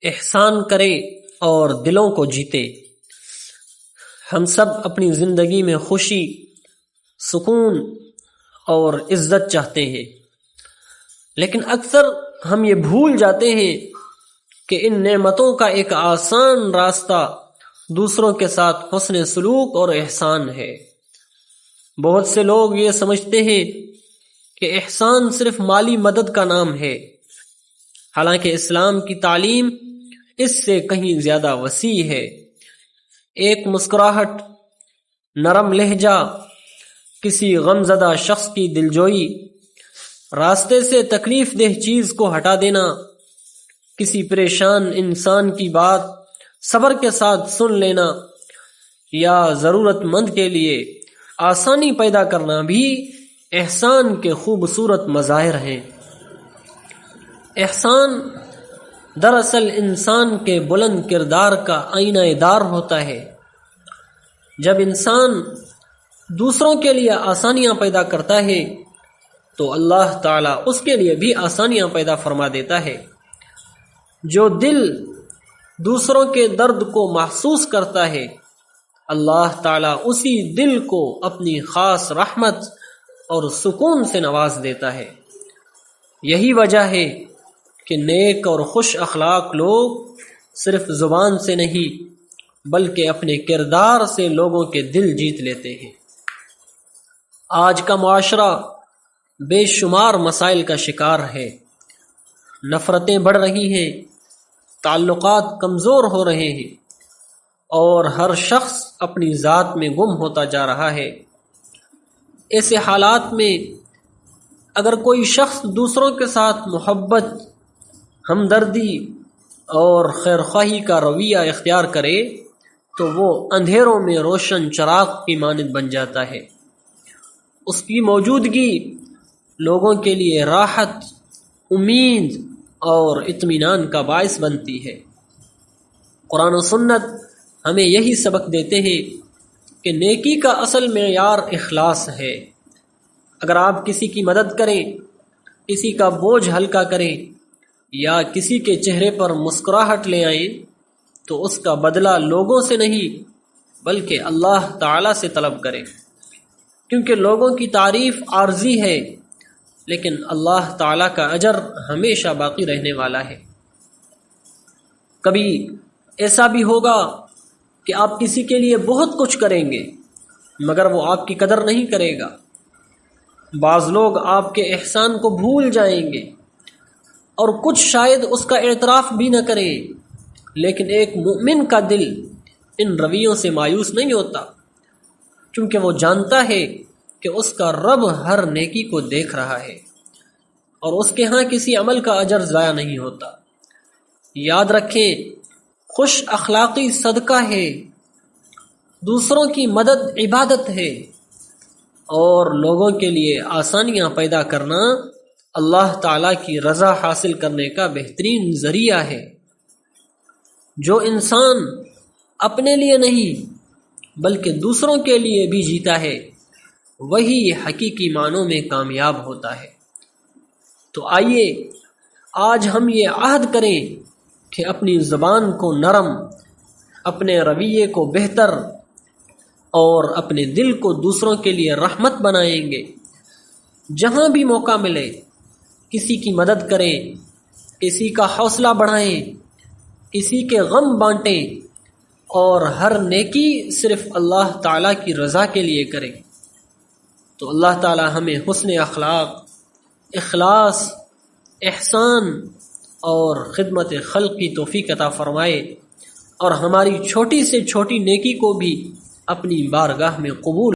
احسان کرے اور دلوں کو جیتے۔ ہم سب اپنی زندگی میں خوشی، سکون اور عزت چاہتے ہیں، لیکن اکثر ہم یہ بھول جاتے ہیں کہ ان نعمتوں کا ایک آسان راستہ دوسروں کے ساتھ حسن سلوک اور احسان ہے۔ بہت سے لوگ یہ سمجھتے ہیں کہ احسان صرف مالی مدد کا نام ہے، حالانکہ اسلام کی تعلیم اس سے کہیں زیادہ وسیع ہے۔ ایک مسکراہٹ، نرم لہجہ، کسی غمزدہ شخص کی دلجوئی، راستے سے تکلیف دہ چیز کو ہٹا دینا، کسی پریشان انسان کی بات صبر کے ساتھ سن لینا، یا ضرورت مند کے لیے آسانی پیدا کرنا بھی احسان کے خوبصورت مظاہر ہیں۔ احسان دراصل انسان کے بلند کردار کا آئینہ دار ہوتا ہے۔ جب انسان دوسروں کے لیے آسانیاں پیدا کرتا ہے تو اللہ تعالیٰ اس کے لیے بھی آسانیاں پیدا فرما دیتا ہے۔ جو دل دوسروں کے درد کو محسوس کرتا ہے، اللہ تعالیٰ اسی دل کو اپنی خاص رحمت اور سکون سے نواز دیتا ہے۔ یہی وجہ ہے کہ نیک اور خوش اخلاق لوگ صرف زبان سے نہیں بلکہ اپنے کردار سے لوگوں کے دل جیت لیتے ہیں۔ آج کا معاشرہ بے شمار مسائل کا شکار ہے۔ نفرتیں بڑھ رہی ہیں، تعلقات کمزور ہو رہے ہیں، اور ہر شخص اپنی ذات میں گم ہوتا جا رہا ہے۔ ایسے حالات میں اگر کوئی شخص دوسروں کے ساتھ محبت، ہمدردی اور خیرخواہی کا رویہ اختیار کرے تو وہ اندھیروں میں روشن چراغ کی مانند بن جاتا ہے۔ اس کی موجودگی لوگوں کے لیے راحت، امید اور اطمینان کا باعث بنتی ہے۔ قرآن و سنت ہمیں یہی سبق دیتے ہیں کہ نیکی کا اصل معیار اخلاص ہے۔ اگر آپ کسی کی مدد کریں، کسی کا بوجھ ہلکا کریں یا کسی کے چہرے پر مسکراہٹ لے آئیں تو اس کا بدلہ لوگوں سے نہیں بلکہ اللہ تعالی سے طلب کریں، کیونکہ لوگوں کی تعریف عارضی ہے لیکن اللہ تعالی کا اجر ہمیشہ باقی رہنے والا ہے۔ کبھی ایسا بھی ہوگا کہ آپ کسی کے لیے بہت کچھ کریں گے مگر وہ آپ کی قدر نہیں کرے گا۔ بعض لوگ آپ کے احسان کو بھول جائیں گے اور کچھ شاید اس کا اعتراف بھی نہ کریں، لیکن ایک مومن کا دل ان رویوں سے مایوس نہیں ہوتا، کیونکہ وہ جانتا ہے کہ اس کا رب ہر نیکی کو دیکھ رہا ہے اور اس کے ہاں کسی عمل کا اجر ضائع نہیں ہوتا۔ یاد رکھیں، خوش اخلاقی صدقہ ہے، دوسروں کی مدد عبادت ہے، اور لوگوں کے لیے آسانیاں پیدا کرنا اللہ تعالیٰ کی رضا حاصل کرنے کا بہترین ذریعہ ہے۔ جو انسان اپنے لیے نہیں بلکہ دوسروں کے لیے بھی جیتا ہے وہی حقیقی معنوں میں کامیاب ہوتا ہے۔ تو آئیے آج ہم یہ عہد کریں کہ اپنی زبان کو نرم، اپنے رویے کو بہتر اور اپنے دل کو دوسروں کے لیے رحمت بنائیں گے۔ جہاں بھی موقع ملے کسی کی مدد کریں، کسی کا حوصلہ بڑھائیں، کسی کے غم بانٹیں، اور ہر نیکی صرف اللہ تعالیٰ کی رضا کے لیے کریں۔ تو اللہ تعالیٰ ہمیں حسن اخلاق، اخلاص، احسان اور خدمت خلق کی توفیق عطا فرمائے، اور ہماری چھوٹی سے چھوٹی نیکی کو بھی اپنی بارگاہ میں قبول